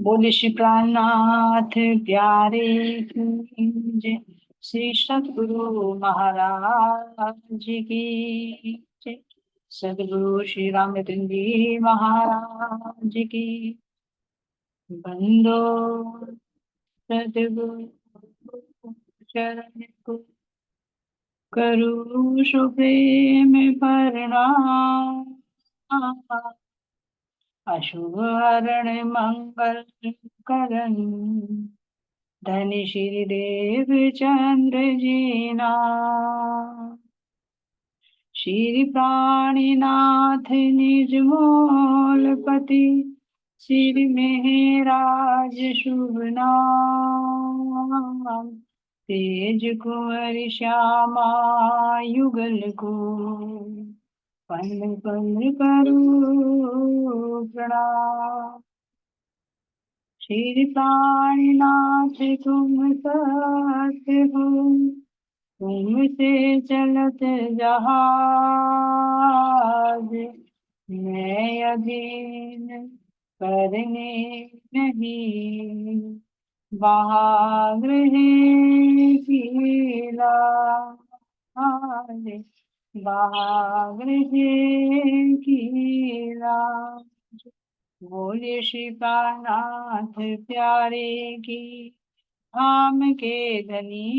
बोले श्री प्राणनाथ प्यारे की जय। श्री सतगुरु महाराज की जय। सदगुरु श्री रामचंद्र जी महाराज की। बंदो सदगुरु चरण को करूँ सुप्रेम प्रणाम। अशुभ हरण मंगल करण धनी श्री देव चंद्र जी नाम। श्री प्राणीनाथ निज मोलपति श्री मेहराज शुभ नाम। तेज कुंवर श्यामा युगल को पल पल करूं प्रणाम। श्री प्राणीनाथ तुम सत्य हो, तुमसे चलत जहाज। मैं अधीन करने नहीं, बहाग्रह की लाज। बहाग्रह की लाज। बोले श्री प्राणनाथ प्यारे की धाम के धनी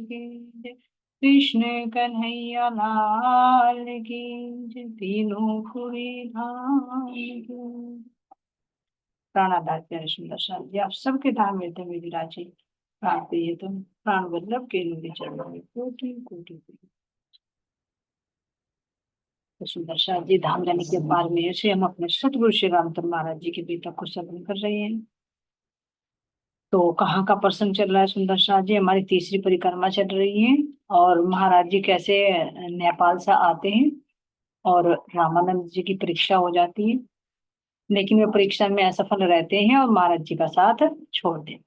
की जय। कृष्ण कन्हैया लाल की जय। तीनों फुरी धाम की। प्राणाधार प्यारे सुंदर सा जी आप सबके धाम में थे विराजे। प्राण प्रिय तुम प्राण वल्लभ के नूरी चरणों में कोटि कोटि कोटि। तो सुंदर सा जी धाम जाने के बाद में से हम अपने सतगुरु श्री रामचंद्र महाराज जी के बेटा को श्रवण कर रहे हैं। तो कहाँ का प्रसंग चल रहा है सुंदर शाह जी? हमारी तीसरी परिक्रमा चल रही है और महाराज जी कैसे नेपाल से आते हैं और रामानंद जी की परीक्षा हो जाती है, लेकिन वे परीक्षा में असफल रहते हैं और महाराज जी का साथ छोड़ देते हैं।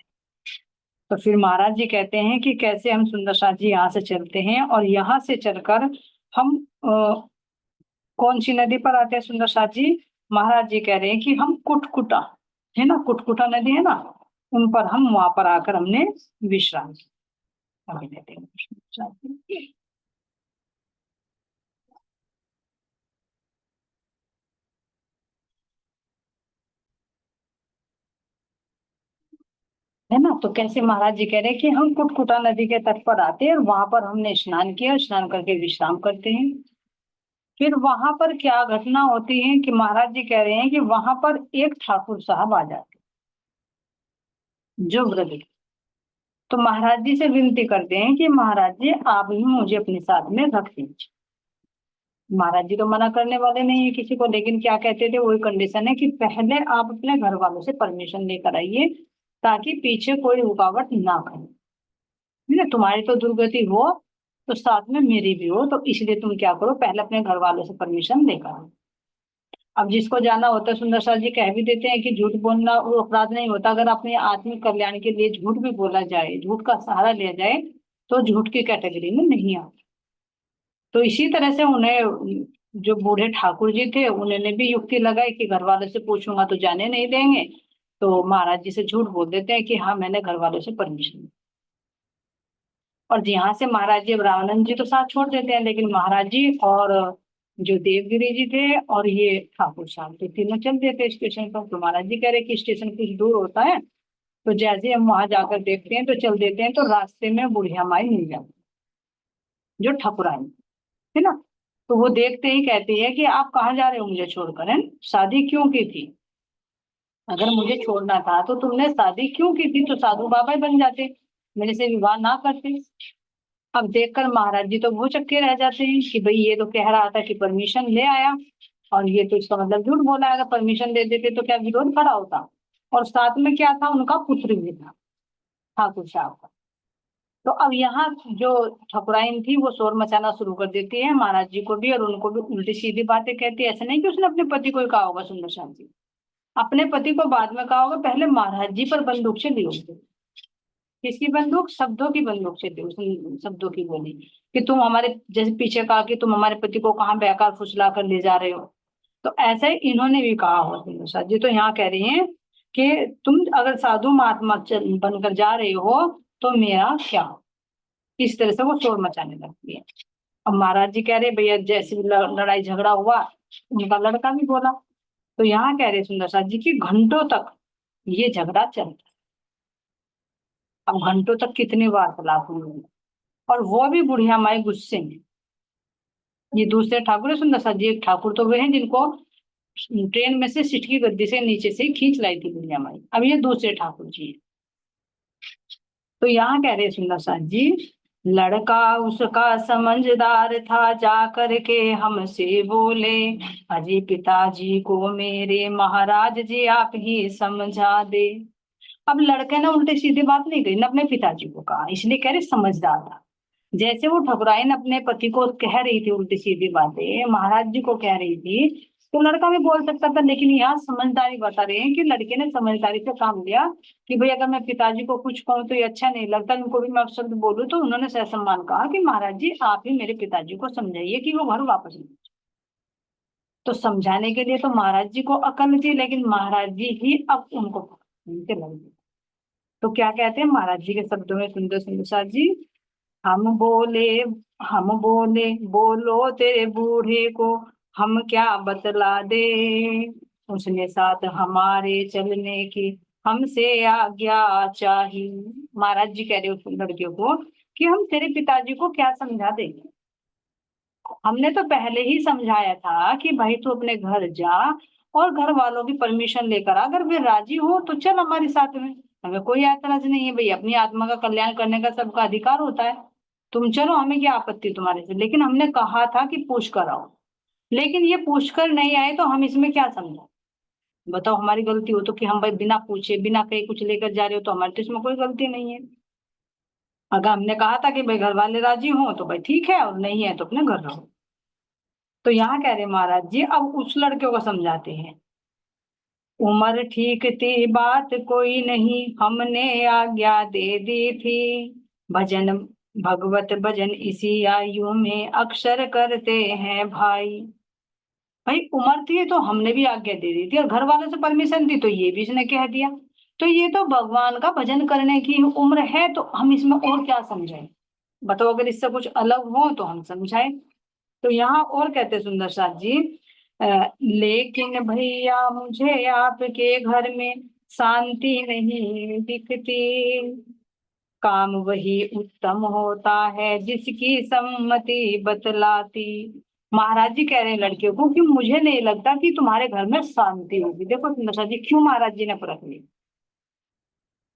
तो फिर महाराज जी कहते हैं कि कैसे हम सुंदर शाह जी यहाँ से चलते हैं और यहाँ से चलकर हम कौन सी नदी पर आते हैं सुंदर शाह जी? महाराज जी कह रहे हैं कि हम कुटकुटा है ना, कुटकुटा नदी है ना, उन पर हम वहां पर आकर हमने विश्राम किया। अभी लेते हैं है ना। तो कैसे महाराज जी कह रहे हैं कि हम कुटकुटा नदी के तट पर आते हैं और वहां पर हमने स्नान किया, स्नान करके विश्राम करते हैं। फिर वहां पर क्या घटना होती है कि महाराज जी कह रहे हैं कि वहां पर एक ठाकुर साहब आ जाते हैं जो वृद्ध। तो महाराज जी से विनती करते हैं कि महाराज जी आप ही मुझे अपने साथ में रख दीजिए। महाराज जी तो मना करने वाले नहीं है किसी को, लेकिन क्या कहते थे, वही कंडीशन है कि पहले आप अपने घर वालों से परमिशन लेकर आइए ताकि पीछे कोई रुकावट ना करे। ठीक है, तुम्हारी तो दुर्गति हो तो साथ में मेरी भी हो, तो इसलिए तुम क्या करो, पहले अपने घर वालों से परमिशन लेकर आओ। अब जिसको जाना होता है सुंदर साथ जी कह भी देते हैं कि झूठ बोलना वो अपराध नहीं होता। अगर अपने आत्मिक कल्याण के लिए झूठ भी बोला जाए, झूठ का सहारा लिया जाए, तो झूठ की कैटेगरी में नहीं आता। तो इसी तरह से उन्हें जो बूढ़े ठाकुर जी थे उन्होंने भी युक्ति लगाई कि घर वालों से पूछूंगा तो जाने नहीं देंगे, तो महाराज जी से झूठ बोल देते हैं कि हाँ मैंने घर वालों से परमिशन। और यहाँ से महाराज जी अब रामानंद जी तो साथ छोड़ देते हैं, लेकिन महाराज जी और जो देवगिरी जी थे और ये ठाकुर साहब तो तीनों चल देते स्टेशन पर। तो महाराज जी कह रहे कि स्टेशन कुछ दूर होता है, तो जैसे हम वहां जाकर देखते हैं तो चल देते हैं, तो रास्ते में बुढ़िया माई मिल जाती जो ठकुराइन है ना। तो वो देखते ही कहती है कि आप कहाँ जा रहे हो मुझे छोड़कर, है शादी क्यों की थी? अगर मुझे छोड़ना था तो तुमने शादी क्यों की थी, तो साधु बाबा ही बन जाते, मेरे से विवाह ना करते। अब देखकर महाराज जी तो वो चक्के रह जाते हैं कि भाई ये तो कह रहा था कि परमिशन ले आया और ये तो इसका मतलब झूठ बोला है। अगर परमिशन दे देते तो क्या विरोध खड़ा होता? और साथ में क्या था, उनका पुत्र भी था ठाकुर साहब का। तो अब यहाँ जो ठकुराइन थी वो शोर मचाना शुरू कर देती है महाराज जी को भी और उनको भी उल्टी सीधी बातें कहती है। ऐसा नहीं कि उसने अपने पति को ही कहा होगा सुंदर श्याम जी, अपने पति को बाद में कहा होगा, पहले महाराज जी पर बंदूक से ली होगी। किसकी बंदूक? शब्दों की बंदूक से थी। उसने शब्दों की बोली कि तुम हमारे, जैसे पीछे कहा कि तुम हमारे पति को कहाँ बहका फुसला कर ले जा रहे हो, तो ऐसा ही इन्होंने भी कहा हो सुंदर साथ जी। तो यहाँ कह रही हैं कि तुम अगर साधु महात्मा बनकर जा रहे हो तो मेरा क्या। इस तरह से वो शोर मचाने लगती है। अब महाराज जी कह रहे भैया जैसे भी लड़ाई झगड़ा हुआ, उनका लड़का भी बोला। तो यहाँ कह रहे सुंदर साथ जी की घंटों तक ये झगड़ा चलता। अब घंटों तक कितने वार्तालाप हुए, और वो भी बुढ़िया माई गुस्से में। ये दूसरे ठाकुर है सुंदर साथ जी, एक ठाकुर तो वे हैं जिनको ट्रेन में से सिटकी गद्दी से नीचे से खींच लाई थी बुढ़िया माई, अब ये दूसरे ठाकुर जी हैं। तो यहाँ कह रहे सुंदर साथ जी, लड़का उसका समझदार था, जा करके हमसे बोले, अजी पिताजी को मेरे महाराज जी आप ही समझा दे। अब लड़के ने उल्टे सीधी बात नहीं कही, न अपने पिताजी को कहा, इसलिए कह रहे समझदार था। जैसे वो ठकुराइन अपने पति को कह रही थी उल्टी सीधी बातें, महाराज जी को कह रही थी, तो लड़का भी बोल सकता था। लेकिन यहाँ समझदारी बता रहे हैं कि लड़के ने समझदारी से काम लिया कि भाई अगर मैं पिताजी को कुछ कहूँ तो ये अच्छा नहीं लगता, इनको भी मैं शब्द बोलूँ, तो उन्होंने ससम्मान कहा कि महाराज जी आप ही मेरे पिताजी को समझाइए कि वो घर वापस नहीं। तो समझाने के लिए तो महाराज जी को अकल थी, लेकिन महाराज जी ही अब उनको उनके लग गए। तो क्या कहते हैं महाराज जी के शब्दों में, सुंदर सुंदर साथ जी, हम बोले हम बोले बोलो तेरे बूढ़े को हम क्या बतला दे, उसने साथ हमारे चलने की हमसे आज्ञा चाहिए। महाराज जी कह रहे उस लड़कियों को कि हम तेरे पिताजी को क्या समझा देंगे, हमने तो पहले ही समझाया था कि भाई तू अपने घर जा और घर वालों की परमिशन लेकर आ, अगर वे राजी हो तो चल हमारे साथ में, हमें कोई ऐतराज नहीं है भाई, अपनी आत्मा का कल्याण करने का सबका अधिकार होता है, तुम चलो हमें क्या आपत्ति तुम्हारे से। लेकिन हमने कहा था कि पूछ कर आओ, लेकिन ये पूछ कर नहीं आए तो हम इसमें क्या समझा, बताओ हमारी गलती हो तो, कि हम भाई बिना पूछे बिना कहीं कुछ लेकर जा रहे हो, तो हमारी तो इसमें कोई गलती नहीं है। अगर हमने कहा था कि भाई घर वाले राजी हो तो भाई ठीक है, और नहीं है तो अपने घर रहो। तो यहाँ कह रहे महाराज जी अब उस लड़के को समझाते हैं, उम्र ठीक थी बात कोई नहीं, हमने आज्ञा दे दी थी, भजन भगवत भजन इसी आयु में अक्षर करते हैं भाई। भाई उम्र थी तो हमने भी आज्ञा दे दी थी, और घर वालों से परमिशन दी तो ये भी इसने कह दिया, तो ये तो भगवान का भजन करने की उम्र है, तो हम इसमें और क्या समझाएं। बताओ अगर इससे कुछ अलग हो तो हम समझाएं। तो यहाँ और कहते सुंदर साथ जी, लेकिन भैया मुझे आपके घर में शांति नहीं दिखती, काम वही उत्तम होता है जिसकी सम्मति बतलाती। महाराज जी कह रहे हैं लड़कियों को कि मुझे नहीं लगता कि तुम्हारे घर में शांति होगी। देखो सुंदर साथ जी क्यों महाराज जी ने परख ली,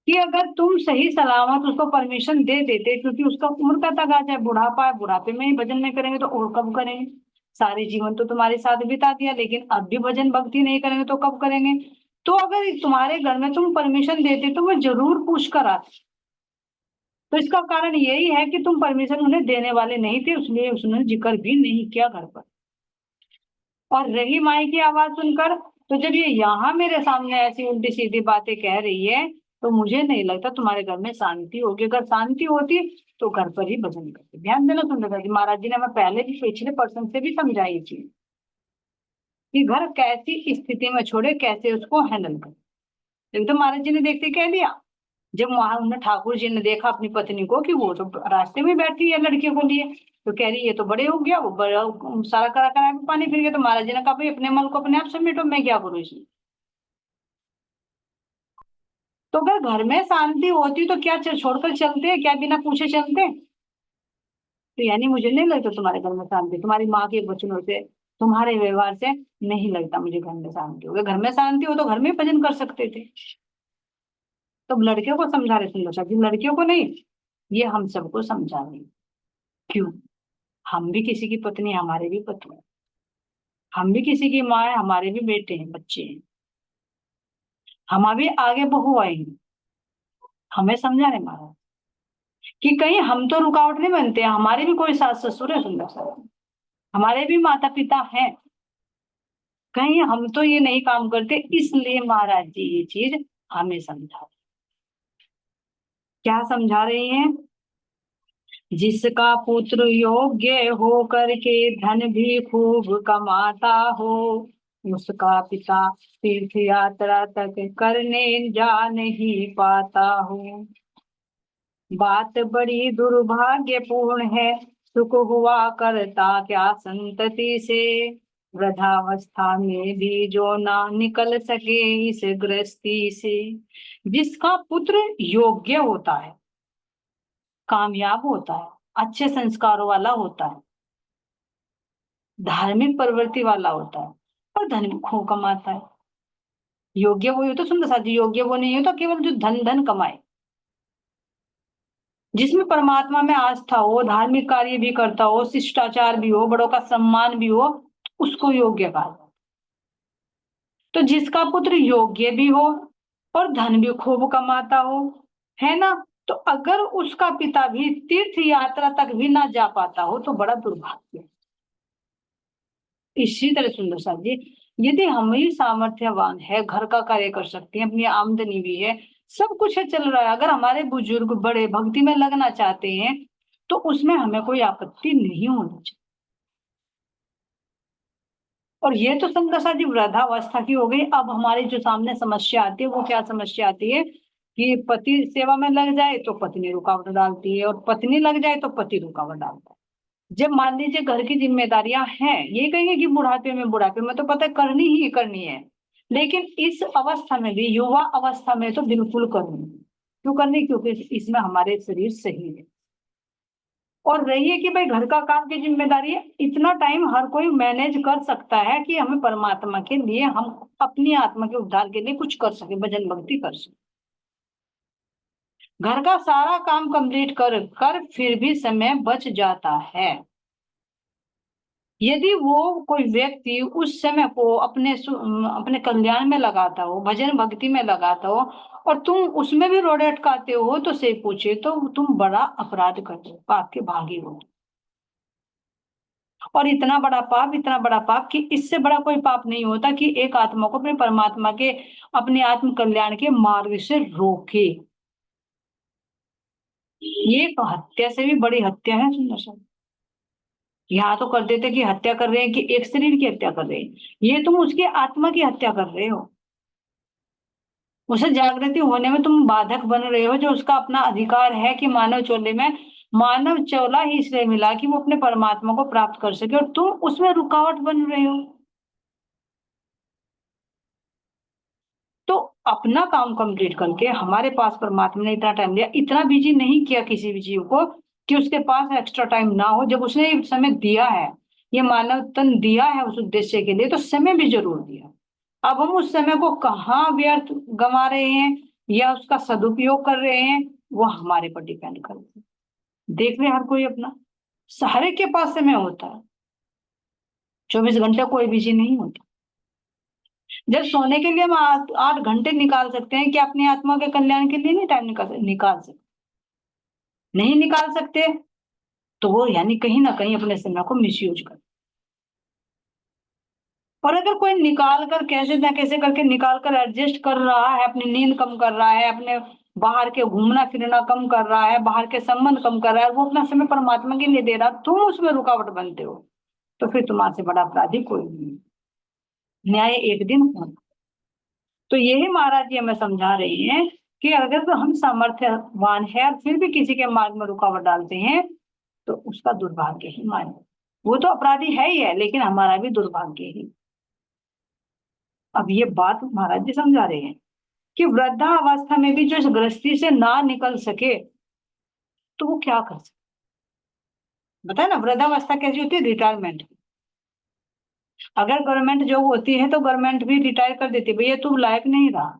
कि अगर तुम सही सलामत उसको परमिशन दे देते, क्योंकि उसका उम्र का तगाजा है, बुढ़ापा है, बुढ़ापे में ही भजन नहीं करेंगे तो और कब करेंगे, सारे जीवन तो तुम्हारे साथ बिता दिया, लेकिन अब भी भजन भक्ति नहीं करेंगे तो कब करेंगे। तो अगर तुम्हारे घर में तुम परमिशन देते तो वो जरूर पूछ कर आते। तो इसका कारण यही है कि तुम परमिशन उन्हें देने वाले नहीं थे, इसलिए उसने जिक्र भी नहीं किया घर पर। और रही माई की आवाज सुनकर, तो जब ये यहाँ मेरे सामने ऐसी उल्टी सीधी बातें कह रही है, तो मुझे नहीं लगता तुम्हारे घर में शांति होगी। अगर शांति होती तो घर पर ही भजन करते। ध्यान देना सुंदर जी, महाराज जी ने हमें पहले भी पिछले पर्सन से भी समझाई थी कि घर कैसी स्थिति में छोड़े, कैसे उसको हैंडल करे। एकदम महाराज जी ने देखते कह दिया, जब वहां उन्हें ठाकुर जी ने देखा अपनी पत्नी को कि वो तो रास्ते में बैठी है लड़के को लिए, तो कह रही ये तो बड़े हो गया, वो बड़ा सारा करा करा के पानी फिर गया। तो महाराज जी ने कहा भाई अपने मल को अपने आप समेटो, मैं क्या करूँ इसमें। तो अगर घर में शांति होती तो क्या छोड़कर चलते हैं क्या, बिना पूछे चलते। तो यानी मुझे नहीं लगता तुम्हारे घर में शांति, तुम्हारी माँ के वचनों से तुम्हारे व्यवहार से नहीं लगता मुझे घर में शांति होगी। घर में शांति हो तो घर में भजन कर सकते थे। तो लड़कियों को समझा रहे सुंदर साहब जी, लड़कियों को नहीं, ये हम सबको समझा रहे हैं। क्यों, हम भी किसी की पत्नी, हमारे भी पति हैं, हम भी किसी की माँ है, हमारे भी बेटे हैं, बच्चे हैं, हम भी आगे बहू आएंगे। हमें समझा रहे महाराज कि कहीं हम तो रुकावट नहीं बनते हैं, हमारे भी कोई सास ससुर है सुंदर साहब, हमारे भी माता पिता हैं, कहीं हम तो ये नहीं काम करते। इसलिए महाराज जी ये चीज हमें समझा, क्या समझा रही हैं, जिसका पुत्र योग्य हो करके धन भी खूब कमाता हो, उसका पिता तीर्थ यात्रा तक करने जा नहीं पाता हूँ। बात बड़ी दुर्भाग्यपूर्ण है, सुख हुआ करता क्या संतति से। वृद्धावस्था में भी जो ना निकल सके इस गृहस्थी से। जिसका पुत्र योग्य होता है, कामयाब होता है, अच्छे संस्कारों वाला होता है, धार्मिक प्रवृत्ति वाला होता है, और धन खूब कमाता है। योग्य वही होता, सुंदर साथी, योग्य वो नहीं होता केवल जो धन धन कमाए, जिसमें परमात्मा में आस्था हो, धार्मिक कार्य भी करता हो, शिष्टाचार भी हो, बड़ों का सम्मान भी हो, उसको योग्य कहा जाता है। तो जिसका पुत्र योग्य भी हो और धन भी खूब कमाता हो, है ना, तो अगर उसका पिता भी तीर्थ यात्रा तक भी ना जा पाता हो तो बड़ा दुर्भाग्य है। इसी तरह सुंदर साथ जी, यदि हम ही सामर्थ्यवान है, घर का कार्य कर सकते हैं, अपनी आमदनी भी है, सब कुछ है, चल रहा है, अगर हमारे बुजुर्ग बड़े भक्ति में लगना चाहते हैं तो उसमें हमें कोई आपत्ति नहीं होनी चाहिए। और ये तो संदशा जी वृद्धावस्था की हो गई। अब हमारी जो सामने समस्या आती है वो क्या समस्या आती है कि पति सेवा में लग जाए तो पत्नी रुकावट डालती है, और पत्नी लग जाए तो पति रुकावट डालता है। जब मान लीजिए घर की जिम्मेदारियां हैं, ये कहेंगे कि बुढ़ापे में तो पता है करनी ही करनी है, लेकिन इस अवस्था में भी, युवा अवस्था में तो बिल्कुल करनी है। क्यों करनी? क्योंकि इसमें हमारे शरीर सही है। और रही है कि भाई घर का काम की जिम्मेदारी है, इतना टाइम हर कोई मैनेज कर सकता है कि हमें परमात्मा के लिए, हम अपनी आत्मा के उद्धार के लिए कुछ कर सके, भजन भक्ति कर सके। घर का सारा काम कंप्लीट कर कर फिर भी समय बच जाता है। यदि वो कोई व्यक्ति उस समय को अपने कल्याण में लगाता हो, भजन भक्ति में लगाता हो, और तुम उसमें भी रोड़े अटकाते हो, तो से पूछे तो तुम बड़ा अपराध करते हो, पाप के भागी हो। और इतना बड़ा पाप, इतना बड़ा पाप कि इससे बड़ा कोई पाप नहीं होता कि एक आत्मा को अपने परमात्मा के, अपने आत्म कल्याण के मार्ग से रोके। ये तो हत्या से भी बड़ी हत्या है सुंदर सा। यहाँ तो कर देते कि हत्या कर रहे हैं, कि एक शरीर की हत्या कर रहे हैं, ये तुम उसके आत्मा की हत्या कर रहे हो। उसे जागृति होने में तुम बाधक बन रहे हो, जो उसका अपना अधिकार है कि मानव चोले में, मानव चोला ही इसलिए मिला कि वो अपने परमात्मा को प्राप्त कर सके, और तुम उसमें रुकावट बन रहे हो। तो अपना काम कंप्लीट करके, हमारे पास परमात्मा ने इतना टाइम दिया, इतना बिजी नहीं किया किसी भी जीव को कि उसके पास एक्स्ट्रा टाइम ना हो। जब उसने ये समय दिया है, ये मानव तन दिया है उस उद्देश्य के लिए, तो समय भी जरूर दिया। अब हम उस समय को कहाँ व्यर्थ गंवा रहे हैं या उसका सदुपयोग कर रहे हैं, वो हमारे पर डिपेंड करता है। देख ले हर कोई अपना, हर एक के पास समय होता है, 24 घंटे कोई बिजी नहीं होता। जब सोने के लिए हम 8 घंटे निकाल सकते हैं, क्या अपनी आत्मा के कल्याण के लिए नहीं टाइम निकाल सकते? नहीं निकाल सकते, तो वो यानी कहीं ना कहीं अपने समय को मिसयूज कर। और अगर कोई निकाल कर, कैसे ना कैसे करके निकाल कर एडजस्ट कर रहा है, अपनी नींद कम कर रहा है, अपने बाहर के घूमना फिरना कम कर रहा है, बाहर के संबंध कम कर रहा है, वो अपना समय परमात्मा के लिए दे रहा, तुम उसमें रुकावट बनते हो, तो फिर तुम्हारे से बड़ा अपराधी कोई नहीं। न्याय एक दिन होगा। तो यही महाराज जी हमें समझा रही हैं कि अगर तो हम सामर्थ्यवान है और फिर भी किसी के मार्ग में रुकावट डालते हैं, तो उसका दुर्भाग्य ही माने। वो तो अपराधी है ही है, लेकिन हमारा भी दुर्भाग्य ही। अब ये बात महाराज जी समझा रहे हैं कि वृद्धावस्था में भी जो इस गृहस्थी से ना निकल सके तो वो क्या कर सकते। बताए ना, वृद्धावस्था कैसी होती है? रिटायरमेंट। अगर गवर्नमेंट जॉब होती है तो गवर्नमेंट भी रिटायर कर देती है, भैया तू लायक नहीं रहा।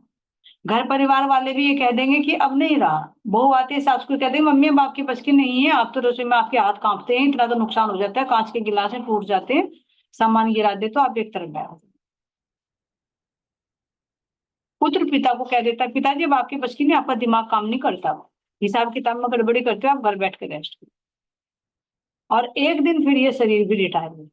घर परिवार वाले भी ये कह देंगे कि अब नहीं रहा। बहू आती है, सास को कह देंगे मम्मी अब आपकी बस की नहीं है, आप तो रसोई में आपके हाथ कांपते हैं, इतना तो नुकसान हो जाता है, कांच के गिलास टूट जाते हैं, सामान गिरा दे तो आप एक तरफ बैठ जाओ। पुत्र पिता को कह देता है पिताजी अब आपकी बस की नहीं, आपका दिमाग काम नहीं करता, हिसाब किताब में गड़बड़ी करते हो, आप घर बैठ के रेस्ट करो। और एक दिन फिर ये शरीर भी रिटायर हो।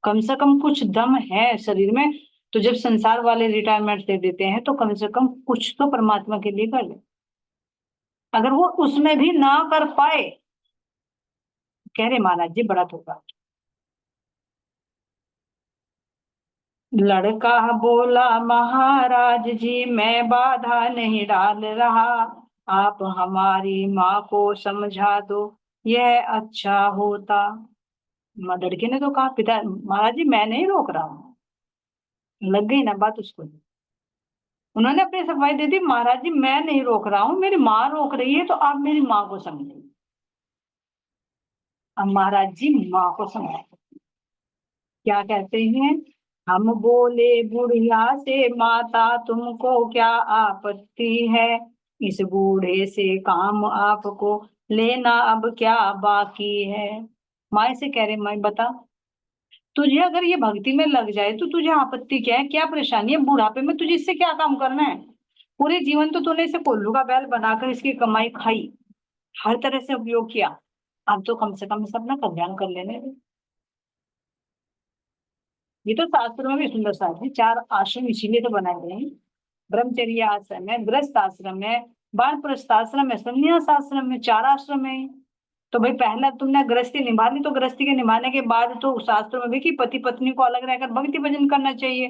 कम से कम कुछ दम है शरीर में, तो जब संसार वाले रिटायरमेंट दे देते हैं तो कम से कम कुछ तो परमात्मा के लिए कर ले। अगर वो उसमें भी ना कर पाए, कह रहे महाराज जी बड़ा धोखा। लड़का बोला महाराज जी मैं बाधा नहीं डाल रहा, आप हमारी माँ को समझा दो यह अच्छा होता। लड़के ने तो कहा पिता महाराज जी मैं नहीं रोक रहा हूँ। लग गई ना बात उसको। उन्होंने अपनी सफाई दे दी, महाराज जी मैं नहीं रोक रहा हूँ, मेरी माँ रोक रही है तो आप मेरी माँ को समझिए। अब महाराज जी माँ को समझाए, क्या कहते हैं, हम बोले बुढ़िया से माता तुमको क्या आपत्ति है, इस बूढ़े से काम आपको लेना अब क्या बाकी है। माँ से कह रहे माँ बता, तुझे अगर ये भक्ति में लग जाए तो तुझे आपत्ति क्या है, क्या परेशानी है, बुढ़ापे में तुझे इससे क्या काम करना है। पूरे जीवन तो तूने इसे कोल्लू का बैल बनाकर इसकी कमाई खाई, हर तरह से उपयोग किया, अब तो कम से कम इसे अपना कल्याण कर लेने दे। ये तो शास्त्रों में भी सुंदर साथ है, चार आश्रम इसीलिए तो बनाए गए हैं। ब्रह्मचर्य आश्रम है, गृहस्थ आश्रम है, वानप्रस्थ आश्रम है, संन्यास आश्रम है, चार आश्रम है। तो भाई पहला तुमने गृहस्थी निभा ली, तो गृहस्थी के निभाने के बाद तो शास्त्रों में भी कि पति पत्नी को अलग रहकर भक्ति भजन करना चाहिए,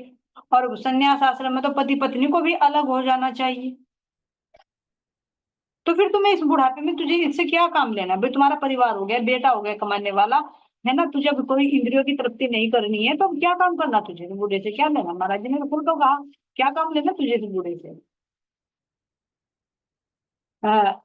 और संन्यास आश्रम में तो पति पत्नी को भी अलग हो जाना चाहिए। तो फिर तुम्हें इस बुढ़ापे में तुझे इससे क्या काम लेना, भाई तुम्हारा परिवार हो गया, बेटा हो गया कमाने वाला, है ना, तुझे अब कोई इंद्रियों की तृप्ति नहीं करनी है तो अब क्या काम करना तुझे, तो बूढ़े से क्या लेना। महाराज जी ने तो खुद तो कहा क्या काम लेना तुझे तो बूढ़े से। हाँ,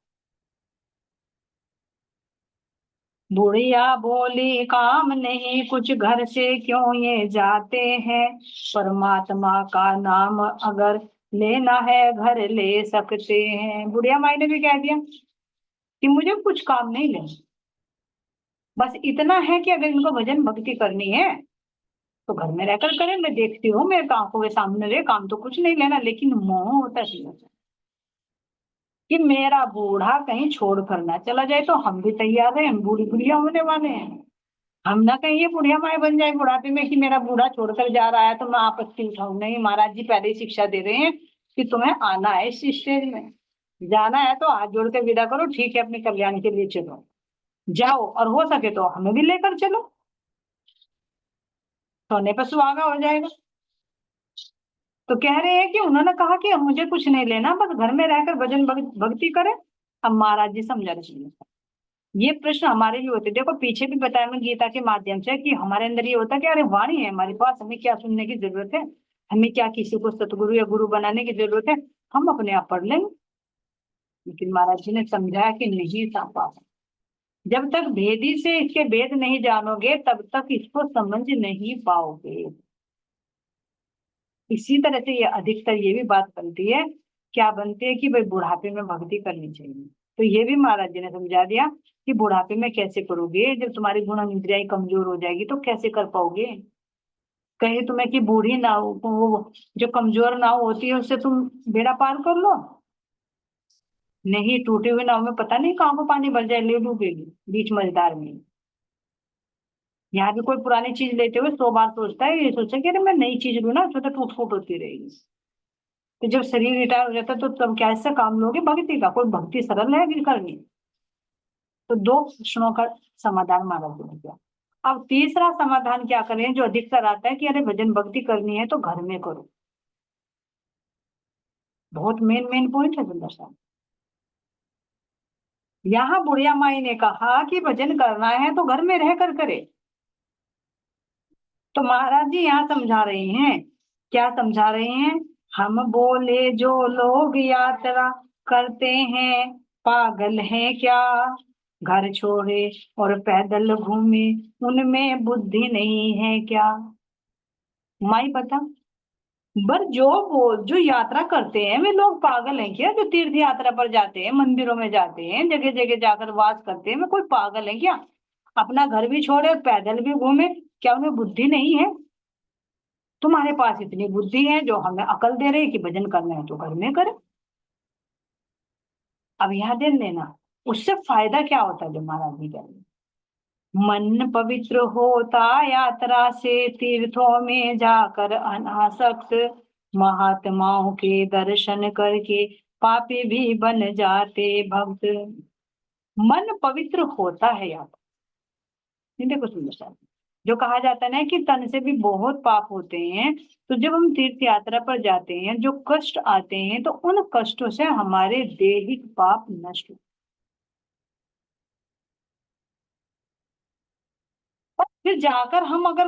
बुढ़िया बोली काम नहीं कुछ घर से क्यों ये जाते हैं, परमात्मा का नाम अगर लेना है घर ले सकते हैं। बुढ़िया माई ने भी कह दिया कि मुझे कुछ काम नहीं लेना, बस इतना है कि अगर इनको भजन भक्ति करनी है तो घर में रहकर करें, मैं देखती हूँ मेरे आंखों के सामने रहे, काम तो कुछ नहीं लेना, लेकिन मोह होता है कि मेरा बूढ़ा कहीं छोड़ कर ना चला जाए, तो हम भी तैयार हैं, हम बूढ़ी बुढ़िया होने वाले हैं, हम ना कहीं ये बुढ़िया माए बन जाए बुढ़ापे में कि मेरा बूढ़ा छोड़कर जा रहा है तो मैं आपत्ति उठाऊं। नहीं, महाराज जी पहले ही शिक्षा दे रहे हैं कि तुम्हें आना है इस स्टेज में, जाना है तो हाथ जोड़ के विदा करो, ठीक है अपने कल्याण के लिए चलो, जाओ और हो सके तो हमें भी लेकर चलो, सोने पर सुहागा हो जाएगा। तो कह रहे हैं कि उन्होंने कहा कि मुझे कुछ नहीं लेना, बस घर में रहकर भजन भक्ति करें। अब महाराज जी समझा रहे, ये प्रश्न हमारे भी होते, देखो पीछे भी बताया मैं गीता के माध्यम से कि हमारे अंदर ये होता है कि अरे वाणी है हमारे पास, हमें क्या सुनने की जरूरत है, हमें क्या किसी को सतगुरु या गुरु बनाने की जरूरत है, हम अपने आप पढ़ लेंगे। लेकिन महाराज जी ने समझाया कि नहीं सापा, जब तक भेदी से इसके भेद नहीं जानोगे तब तक इसको समझ नहीं पाओगे। इसी तरह से ये अधिकतर ये भी बात बनती है, क्या बनती है कि भाई बुढ़ापे में भक्ति करनी चाहिए, तो ये भी महाराज जी ने समझा दिया कि बुढ़ापे में कैसे करोगे, जब तुम्हारी गुण इंद्रियां कमजोर हो जाएगी तो कैसे कर पाओगे। कहे तुम्हें कि बूढ़ी नाव, वो जो कमजोर नाव होती है उससे तुम बेड़ा पार कर लो, नहीं, टूटे हुए नाव में पता नहीं कहाँ को पानी भर जाए, ले डूबेगी बीच मझधार में। यहाँ भी कोई पुरानी चीज लेते हुए 100 बार सोचता है, ये सोचा कि अरे मैं नई चीज लूँ ना, तो टूट फूट होती रहेगी। तो जब शरीर रिटायर हो जाता है तो तब क्या इससे काम लोगे भक्ति का, कोई भक्ति सरल है कि करनी। तो दो प्रश्नों का समाधान महाराज जी ने किया। अब तीसरा समाधान क्या करें जो अधिकतर आता है कि अरे भजन भक्ति करनी है तो घर में करो, बहुत मेन मेन पॉइंट है सुंदर सा। यहाँ बुढ़िया माई ने कहा कि भजन करना है तो घर में रहकर करे, तो महाराज जी यहाँ समझा रहे हैं, क्या समझा रहे हैं, हम बोले जो लोग यात्रा करते हैं पागल हैं क्या, घर छोड़े और पैदल घूमे उनमें बुद्धि नहीं है क्या। माई बता, बर जो यात्रा करते हैं वे लोग पागल हैं क्या, जो तीर्थ यात्रा पर जाते हैं, मंदिरों में जाते हैं, जगह जगह जाकर वास करते हैं, वे कोई पागल है क्या, अपना घर भी छोड़े और पैदल भी घूमे, क्या उन्हें बुद्धि नहीं है। तुम्हारे पास इतनी बुद्धि है जो हमें अकल दे रही है कि भजन करना है तो घर में करे। अब यहाँ ध्यान देना, उससे फायदा क्या होता है जो महाराज जी कह रहे हैं, मन पवित्र होता यात्रा से तीर्थों में जाकर अनासक्त, महात्माओं के दर्शन करके पापी भी बन जाते भक्त। मन पवित्र होता है यात्रा, ये देखो सुंदर सा, जो कहा जाता है ना कि तन से भी बहुत पाप होते हैं, तो जब हम तीर्थ यात्रा पर जाते हैं, जो कष्ट आते हैं, तो उन कष्टों से हमारे दैहिक पाप नष्ट होते हैं। फिर जाकर हम अगर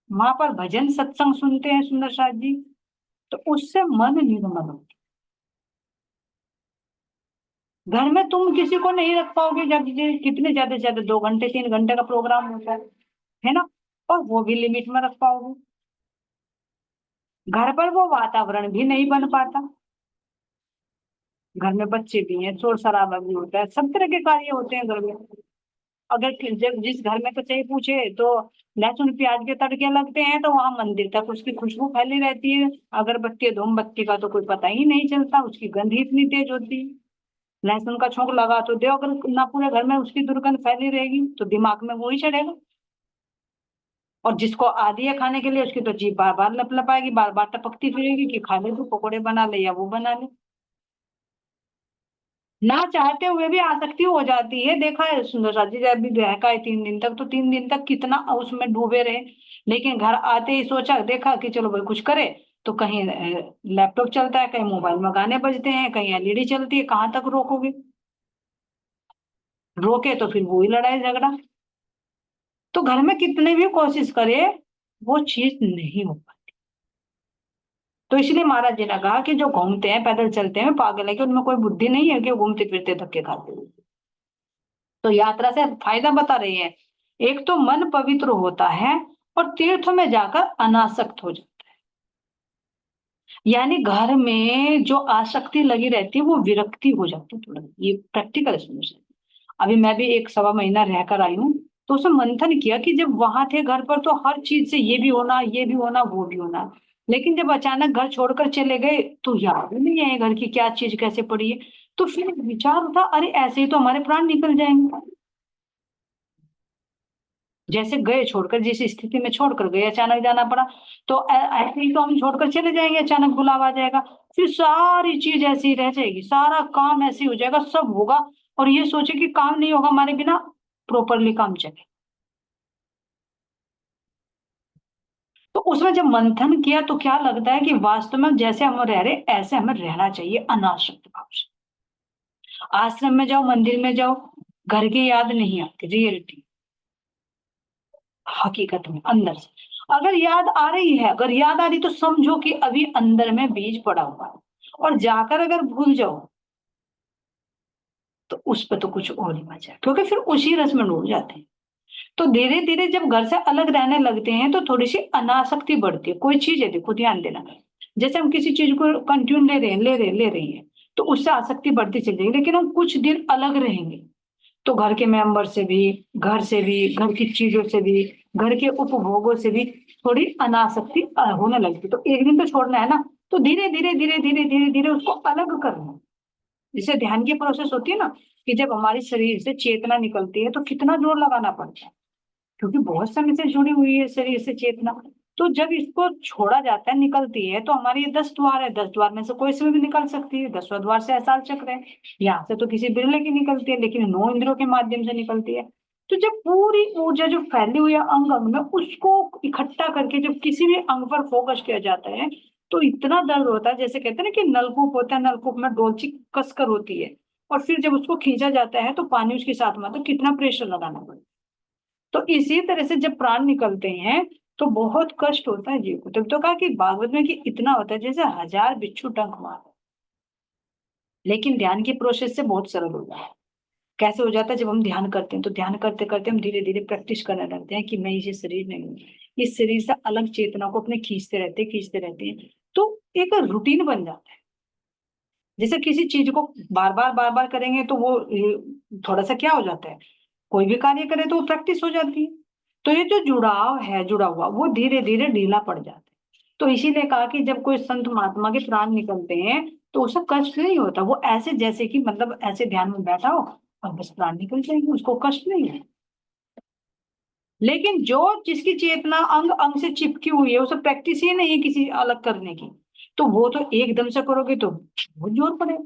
वहां पर भजन सत्संग सुनते हैं सुंदर साथ जी, तो उससे मन निर्मल होता है। घर में तुम किसी को नहीं रख पाओगे, जब कितने ज्यादा से ज्यादा 2 घंटे 3 घंटे का प्रोग्राम होता है ना, और वो भी लिमिट में रख पाओगे। घर पर वो वातावरण भी नहीं बन पाता। घर में बच्चे भी हैं, शोर शराबा भी होता है, सब तरह के कार्य होते हैं घर में। अगर जब जिस घर में तो चाहिए पूछे तो लहसुन प्याज के तड़के लगते हैं, तो वहां मंदिर तक उसकी खुशबू फैली रहती है। अगरबत्ती धूमबत्ती का तो कोई पता ही नहीं चलता, उसकी गंध ही इतनी तेज होती है। लहसुन का छोंक लगा तो दो, अगर ना पूरे घर में उसकी दुर्गंध फैली रहेगी तो दिमाग में वो ही चढ़ेगा। और जिसको आदी है खाने के लिए, उसकी तो जीभ बार बार लपलपाएगी, बार बार टपकती फिरेगी कि खा ले, तू पकौड़े बना ले या वो बना ले। ना चाहते हुए भी आसक्ति हो जाती है। देखा है सुंदर साथ जी, जब भी बहका है 3 दिन तक, तो 3 दिन तक कितना उसमें डूबे रहे। लेकिन घर आते ही सोचा देखा कि चलो भाई कुछ करे, तो कहीं लैपटॉप चलता है, कहीं मोबाइल में गाने बजते हैं, कहीं एलईडी चलती है, कहाँ तक रोकोगे। रोके तो फिर वही लड़ाई झगड़ा। तो घर में कितने भी कोशिश करे, वो चीज नहीं हो पाती। तो इसलिए महाराज जी ने कहा कि जो घूमते हैं पैदल चलते हैं पागल है, कि उनमें कोई बुद्धि नहीं है कि वो घूमते फिरते धक्के खाते हैं। तो यात्रा से फायदा बता रही है। एक तो मन पवित्र होता है, और तीर्थों में जाकर अनासक्त हो जाता है। यानी घर में जो आसक्ति लगी रहती है वो विरक्ति हो जाती है थोड़ा। ये प्रैक्टिकल समझ। अभी मैं भी 1 सवा महीना रहकर आई हूँ, तो उसमें मंथन किया कि जब वहां थे घर पर तो हर चीज से ये भी होना, ये भी होना, वो भी होना। लेकिन जब अचानक घर छोड़कर चले गए, तो याद ही नहीं है घर की क्या चीज कैसे पड़ी है। तो फिर विचार उठा, अरे ऐसे ही तो हमारे प्राण निकल जाएंगे। जैसे गए छोड़कर, जिस स्थिति में छोड़कर गए अचानक जाना पड़ा, तो ऐसे ही तो हम छोड़कर चले जाएंगे, अचानक बुलावा आ जाएगा। फिर सारी चीज ऐसी ही रह जाएगी, सारा काम ऐसे ही हो जाएगा, सब होगा। और ये सोचे कि काम नहीं होगा हमारे बिना, प्रॉपरली काम चले। तो उसमें जब मंथन किया तो क्या लगता है कि वास्तव में जैसे हम रह रहे ऐसे हमें रहना चाहिए, अनासक्त भाव से। आश्रम में जाओ, मंदिर में जाओ, घर की याद नहीं आती, रियलिटी, हकीकत में अंदर से। अगर याद आ रही है, अगर याद आ रही, तो समझो कि अभी अंदर में बीज पड़ा हुआ है। और जाकर अगर भूल जाओ, तो उस पर तो कुछ और ही मजा है, क्योंकि फिर उसी रस में डूब जाते हैं। तो धीरे धीरे जब घर से अलग रहने लगते हैं, तो थोड़ी सी अनासक्ति बढ़ती है। कोई चीज है, देखो ध्यान देना, जैसे हम किसी चीज को कंटिन्यू ले रहे हैं, तो उससे आसक्ति बढ़ती चली जाएगी। लेकिन हम कुछ दिन अलग रहेंगे, तो घर के मेंबर से भी, घर से भी, घर की चीजों से भी, घर के उपभोगों से भी थोड़ी अनासक्ति होने लगती। तो एक दिन तो छोड़ना है ना, तो धीरे धीरे धीरे धीरे धीरे धीरे उसको अलग करना है। जैसे ध्यान की प्रोसेस होती है ना, कि जब हमारे शरीर से चेतना निकलती है, तो कितना जोर लगाना पड़ता है, क्योंकि बहुत समय से जुड़ी हुई है शरीर से चेतना। तो जब इसको छोड़ा जाता है, निकलती है, तो हमारी ये 10 द्वार है, 10 द्वार में से कोई से भी निकल सकती है। 10वां द्वार से असाल चक्र है, यहाँ से तो किसी बिरले की निकलती है, लेकिन 9 इंद्रियों के माध्यम से निकलती है। तो जब पूरी ऊर्जा जो फैली हुई है अंग अंग में, उसको इकट्ठा करके जब किसी भी अंग पर फोकस किया जाता है, तो इतना दर्द होता है। जैसे कहते हैं ना कि नलकूप होता है, नलकूप में डोलची कसकर होती है, और फिर जब उसको खींचा जाता है तो पानी उसके साथ में, तो कितना प्रेशर लगाना पड़ता है। तो इसी तरह से जब प्राण निकलते हैं, तो बहुत कष्ट होता है जीव को। तब तो कहा कि भागवत में कि इतना होता है जैसे 1000 बिच्छू डंक मार। लेकिन ध्यान की प्रोसेस से बहुत सरल हो जाता है। कैसे हो जाता है, जब हम ध्यान करते हैं, तो ध्यान करते करते हम धीरे धीरे प्रैक्टिस करने लगते हैं कि मैं ये शरीर नहीं हूँ। इस शरीर से अलग चेतना को अपने खींचते रहते हैं, तो एक रूटीन बन जाता है। जैसे किसी चीज को बार बार करेंगे, तो वो थोड़ा सा क्या हो जाता है, कोई भी कार्य करे तो वो प्रैक्टिस हो जाती है। तो ये जो जुड़ाव है, जुड़ा हुआ, वो धीरे धीरे ढीला पड़ जाता है। तो इसीलिए कहा कि जब कोई संत महात्मा के प्राण निकलते हैं, तो उसे कष्ट नहीं होता। वो ऐसे जैसे कि मतलब ऐसे ध्यान में बैठा हो और बस प्राण निकल जाएंगे, उसको कष्ट नहीं है। लेकिन जो जिसकी चेतना अंग अंग से चिपकी हुई है, उसे प्रैक्टिस ही नहीं है किसी अलग करने की, तो वो तो एकदम से करोगे तो बहुत जोर पड़ेगा।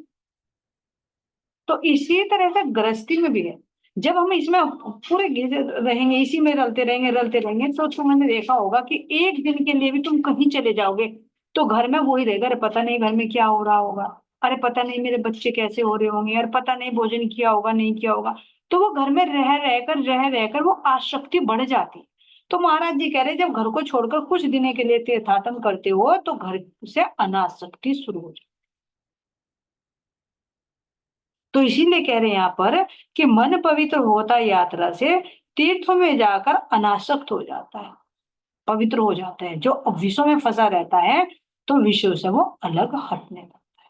तो इसी तरह से गृहस्थी में भी है। जब हम इसमें पूरे रहेंगे, इसी में रलते रहेंगे, तो तुमने देखा होगा कि एक दिन के लिए भी तुम कहीं चले जाओगे तो घर में वही रहेगा, अरे पता नहीं घर में क्या हो रहा होगा, अरे पता नहीं मेरे बच्चे कैसे हो रहे होंगे, अरे पता नहीं भोजन किया होगा नहीं किया होगा। तो वो घर में रह रहकर वो आसक्ति बढ़ जाती। तो महाराज जी कह रहे जब घर को छोड़कर कुछ दिन के लिए तीर्थाटन करते हो तो घर से अनासक्ति शुरू हो जाती। तो इसीलिए कह रहे हैं यहाँ पर कि मन पवित्र होता है यात्रा से, तीर्थों में जाकर अनासक्त हो जाता है, पवित्र हो जाता है। जो विषयों में फंसा रहता है तो विषयों से वो अलग हटने लगता है।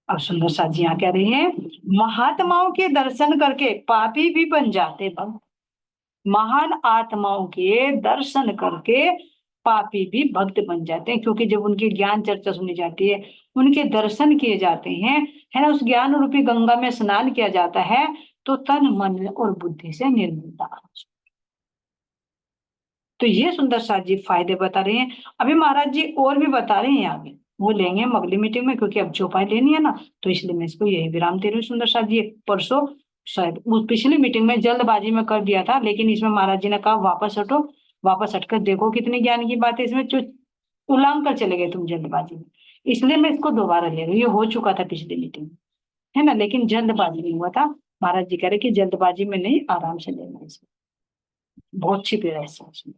अब सुंदर सा जी यहाँ कह रहे हैं, महात्माओं के दर्शन करके पापी भी बन जाते भक्त। महान आत्माओं के दर्शन करके पापी भी भक्त बन जाते हैं, क्योंकि जब उनकी ज्ञान चर्चा सुनी जाती है, उनके दर्शन किए जाते हैं, है ना, उस ज्ञान रूपी गंगा में स्नान किया जाता है, तो तन मन और बुद्धि से निर्मलता आ जाती है। तो ये सुंदर साथ जी फायदे बता रहे हैं। अभी महाराज जी और भी बता रहे हैं आगे, वो लेंगे हम अगली मीटिंग में, क्योंकि अब चौपाई लेनी है ना, तो इसलिए मैं इसको यही विराम दे रही हूँ। सुंदर साथ जी परसों शायद उस पिछली मीटिंग में जल्दबाजी में कर दिया था, लेकिन इसमें महाराज जी ने कहा वापस हटो, वापस हटकर देखो कितनी ज्ञान की बात है इसमें, जो उलांग कर चले गए तुम जल्दबाजी में। इसलिए मैं इसको दोबारा ले रही हूँ, ये हो चुका था पिछली मीटिंग में, है ना, लेकिन जल्दबाजी नहीं हुआ था। महाराज जी कह रहे कि जल्दबाजी में नहीं, आराम से लेना इसमें, बहुत छिपे रहस्य हैं इसमें।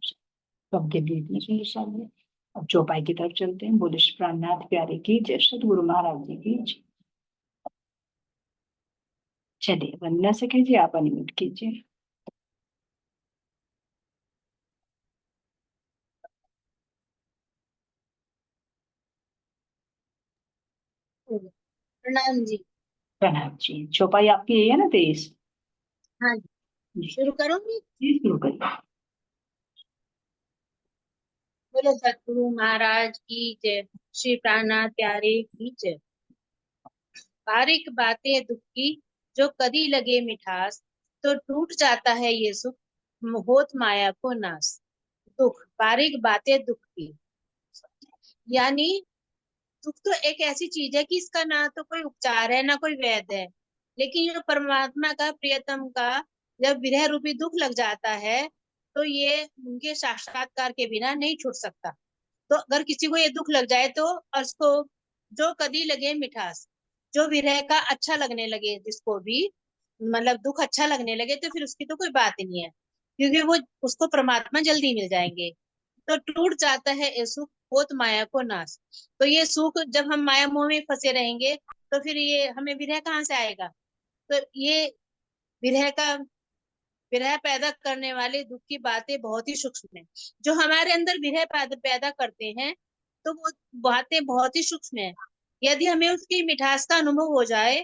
सबके बीच में सुंदर सामने। अब चौपाई की तरफ चलते हैं। बोले श्री प्राणनाथ प्यारे की जय, सतगुरु महाराज जी की जय। चलिए वंदना से कीजिए, आप अनम्यूट कीजिए। प्रणाम जी। प्रणाम जी। चौपाई आपकी यही है ना, 23? हाँ जी, जी शुरू करूंगी। जी, शुरू करिए। बोलो सतगुरु महाराज की जय, श्री प्राणनाथ प्यारे की जय। बारीक बातें दुख की जो कदी लगे मिठास, तो टूट जाता है ये सुख, होत माया को नास। दुख, बारीक बातें दुख की, यानी दुख तो एक ऐसी चीज है कि इसका ना तो कोई उपचार है ना कोई वैद्य है, लेकिन जो परमात्मा का प्रियतम का जब विरह रूपी दुख लग जाता है, तो ये उनके साक्षात्कार के बिना नहीं छूट सकता। तो अगर किसी को ये दुख लग जाए तो उसको जो कदी लगे मिठास, जो विरह का अच्छा लगने लगे, जिसको भी मतलब दुख अच्छा लगने लगे, तो फिर उसकी तो कोई बात ही नहीं है, क्योंकि वो उसको परमात्मा जल्दी मिल जाएंगे। तो टूट जाता है ये सुख, होत माया को नाश। तो ये सुख जब हम माया मोह में फंसे रहेंगे, तो फिर ये हमें विरह कहाँ से आएगा। तो ये विरह का विरह पैदा करने वाले दुख की बातें बहुत ही सूक्ष्म है। जो हमारे अंदर विरह पैदा करते हैं, तो वो बातें बहुत ही सूक्ष्म है। यदि हमें उसकी मिठास का अनुभव हो जाए,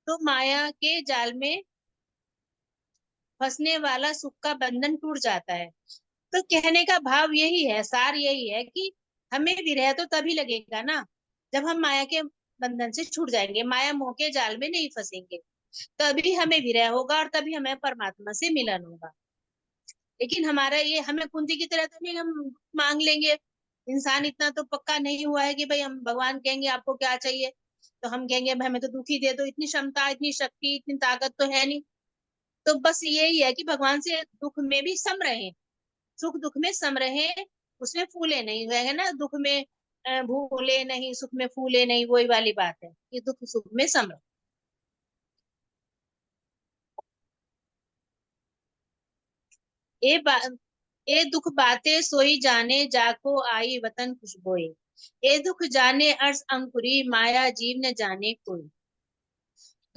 तो माया के जाल में फंसने वाला सुख का बंधन टूट जाता है। तो कहने का भाव यही है, सार यही है कि हमें विरह तो तभी लगेगा ना, जब हम माया के बंधन से छूट जाएंगे, माया मोह के जाल में नहीं फंसेंगे, तभी हमें विरह होगा और तभी हमें परमात्मा से मिलन होगा। लेकिन हमारा ये, हमें कुंती की तरह तो नहीं हम मांग लेंगे। इंसान इतना तो पक्का नहीं हुआ है कि भाई हम भगवान कहेंगे आपको क्या चाहिए, तो हम कहेंगे भाई हमें तो दुखी दे दो। इतनी क्षमता, इतनी शक्ति, इतनी ताकत तो है नहीं। तो बस यही है कि भगवान से दुख में भी सम रहे, सुख दुख में सम रहे, उसमें फूले नहीं रहेगा ना, दुख में भूले नहीं, सुख में फूले नहीं, वही वाली बात है कि दुख सुख में सम रहे। ए बा, ए दुख बातें सोई जाने, जाको आई वतन खुशबोए। ए दुख जाने अर्श अंकुरी, माया जीव न जाने कोई।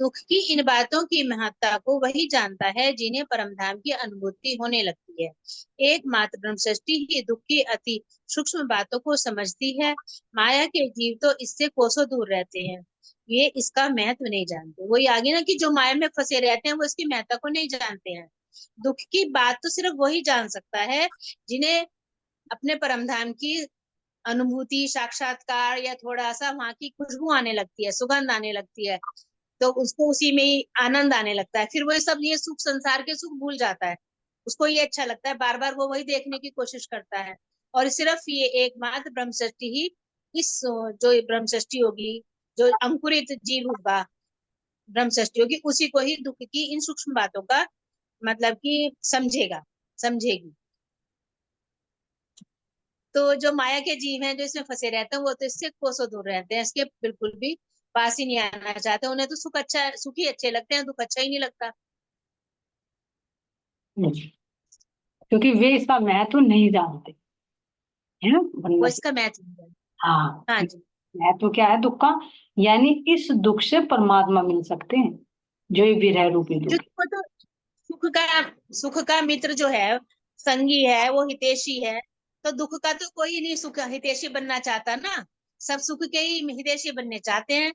दुख की इन बातों की महत्ता को वही जानता है जिन्हें परमधाम की अनुभूति होने लगती है। एकमात्र ब्रह्म सृष्टि ही दुख की अति सूक्ष्म बातों को समझती है। माया के जीव तो इससे कोसों दूर रहते हैं, ये इसका महत्व नहीं जानते। वही आगे ना कि जो माया में फंसे रहते हैं वो इसकी महत्ता को नहीं जानते हैं। दुख की बात तो सिर्फ वही जान सकता है जिन्हें अपने परमधाम की अनुभूति, साक्षात्कार, या थोड़ा सा वहां की खुशबू आने लगती है, सुगंध आने लगती है, तो उसको उसी में ही आनंद आने लगता है। फिर वो सब ये सुख, संसार के सुख भूल जाता है। उसको ये अच्छा लगता है, बार बार वो वही देखने की कोशिश करता है। और सिर्फ ये एकमात्र ब्रह्म सृष्टि ही, इस जो ब्रह्म सृष्टि होगी, जो अंकुरित जीव होगा ब्रह्म षष्ठी होगी, उसी को ही दुख की इन सूक्ष्म बातों का मतलब कि समझेगा, समझेगी। तो जो माया के जीव हैं जो इसमें फंसे रहते हैं, वो तो इससे कोसों दूर रहते हैं, इसके बिल्कुल भी पास ही नहीं आना चाहते। उन्हें तो सुख ही अच्छे लगते हैं, दुख अच्छा ही नहीं लगता। क्योंकि वे इसका महत्व नहीं जानते, है ना, वो वरना से। इसका महत्व नहीं है। हाँ, हाँ जी। महत्व क्या है दुख का? यानी इस दुख से परमात्मा मिल सकते हैं, जो ये विरह रूपी दुख है। जिसको तो सुख का मित्र जो है, संगी है, वो हितैषी है। तो दुख का तो कोई नहीं सुख हितैषी बनना चाहता ना, सब सुख के ही हितैषी बनने चाहते हैं।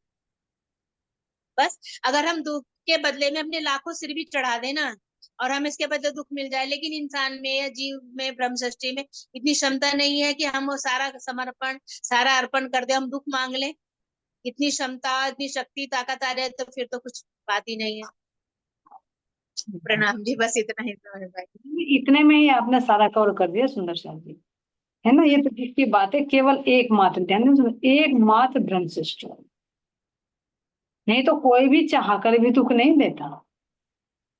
बस अगर हम दुख के बदले में अपने लाखों सिर भी चढ़ा देना, और हम इसके बदले दुख मिल जाए, लेकिन इंसान में या जीव में, ब्रह्म सृष्टि में इतनी क्षमता नहीं है कि हम वो सारा समर्पण, सारा अर्पण कर दे, हम दुख मांग लें। इतनी क्षमता, इतनी शक्ति, ताकत आ जाए तो फिर तो कुछ बात ही नहीं है। प्रणाम जी, बस इतना ही तो है भाई। इतने में ही आपने सारा कवर कर दिया सुंदर श्याम जी, है ना। ये तो दुख की बात है, केवल एकमात्र, ध्यान दें सुनो, एकमात्र ब्रह्म सृष्टि। नहीं तो कोई भी चाह कर भी दुख नहीं देता।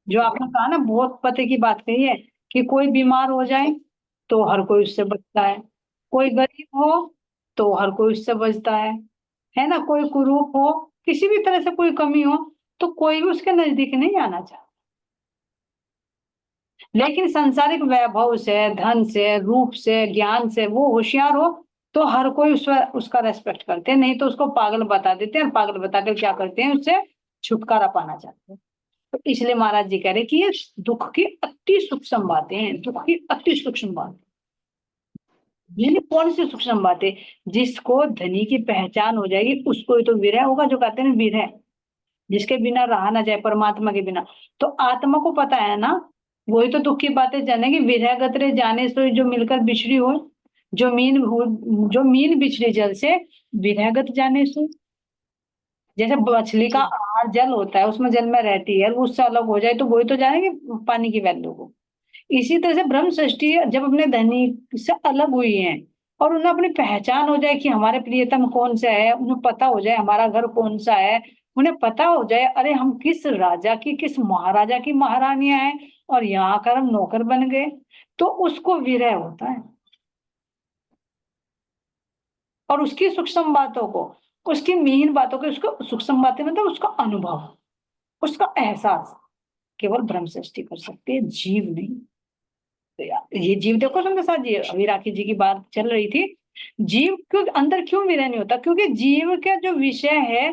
जो आपने कहा ना, बहुत पते की बात कही है, कि कोई बीमार हो जाए तो हर कोई उससे बचता है, कोई गरीब हो तो हर कोई उससे बचता है ना, कोई कुरूप हो, किसी भी तरह से कोई कमी हो, तो कोई भी उसके नजदीक नहीं आना चाहता। लेकिन सांसारिक वैभव से, धन से, रूप से, ज्ञान से वो होशियार हो तो हर कोई उसका रेस्पेक्ट करते हैं, नहीं तो उसको पागल बता देते हैं, और पागल बताकर क्या करते हैं, उससे छुटकारा पाना चाहते हैं। तो इसलिए महाराज जी कह रहे कि ये दुख की अति सूक्ष्म बातें हैं, दुख की अति सूक्ष्म बात। ये कौन सी सूक्ष्म बात है? जिसको धनी की पहचान हो जाएगी उसको ही तो विरह होगा, जो कहते हैं विरह, जिसके बिना रहा ना जाए, परमात्मा के बिना। तो आत्मा को पता है ना, वही तो दुख की बातें जानेगी। विरह गतरे जाने से जो मिलकर बिछड़ी हो, जो मीन बिछड़ी जल से, विरहगत जाने से। जैसे मछली का जी। आहार जल होता है, उसमें जल में रहती है, वो उससे अलग हो जाए तो वही तो जानेगी पानी की वैल्यू को। इसी तरह से ब्रह्म सृष्टि जब अपने धनी से अलग हुई है, और उन्हें अपनी पहचान हो जाए कि हमारे प्रियतम कौन सा है, उन्हें पता हो जाए हमारा घर कौन सा है, उन्हें पता हो जाए अरे हम किस राजा की, किस महाराजा की महारानियां हैं, और यहाँ आकर हम नौकर बन गए, तो उसको विरह होता है। और उसकी सूक्ष्म बातों को, उसकी मीन बातों को, उसको सूक्ष्म बातें मतलब उसका अनुभव, उसका एहसास केवल ब्रह्म सृष्टि कर सकती है, जीव नहीं। तो यार ये जीव देखो तुमके साथ, ये अभी राखी जी की बात चल रही थी, जीव क्यों अंदर क्यों विरह नहीं होता? क्योंकि जीव का जो विषय है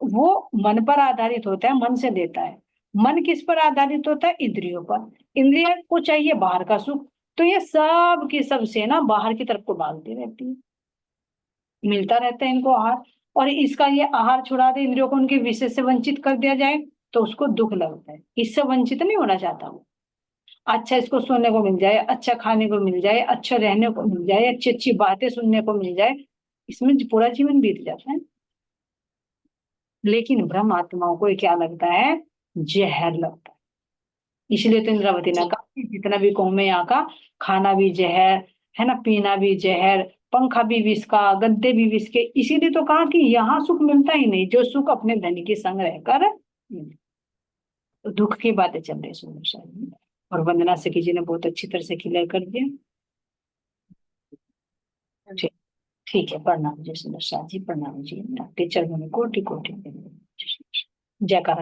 वो मन पर आधारित होता है, मन से देता है। मन किस पर आधारित होता है? इंद्रियों पर। इंद्रिय को चाहिए बाहर का सुख, तो ये सब की सब से ना बाहर की तरफ को भागती रहती है, मिलता रहता है इनको आहार। और इसका ये आहार छुड़ा दे, इंद्रियों को उनके विषय से वंचित कर दिया जाए, तो उसको दुख लगता है। इससे वंचित नहीं होना चाहता वो। अच्छा इसको सोने को मिल जाए, अच्छा खाने को मिल जाए, अच्छा रहने को मिल जाए, अच्छी अच्छी बातें सुनने को मिल जाए, इसमें पूरा जीवन बीत जाता है। लेकिन ब्रह्म आत्माओं को ये क्या लगता है? जहर लगता है। इसलिए तो इंद्रावती ने जी। कहा कि जितना भी कहूं मैं यहाँ का, खाना भी जहर है ना, पीना भी जहर, पंखा भी विष का, गद्दे भी विष के। इसीलिए तो कहा कि यहाँ सुख मिलता ही नहीं, जो सुख अपने धन के संग रहकर तो दुख की बातें चल रही सुंदर शाही। और वंदना सखी जी ने बहुत अच्छी तरह से क्लियर कर दिया। ठीक, ठीक है, प्रणाम जी सुंदर शाह जी, प्रणाम जी। टीचर कोटि कोटि जयकार।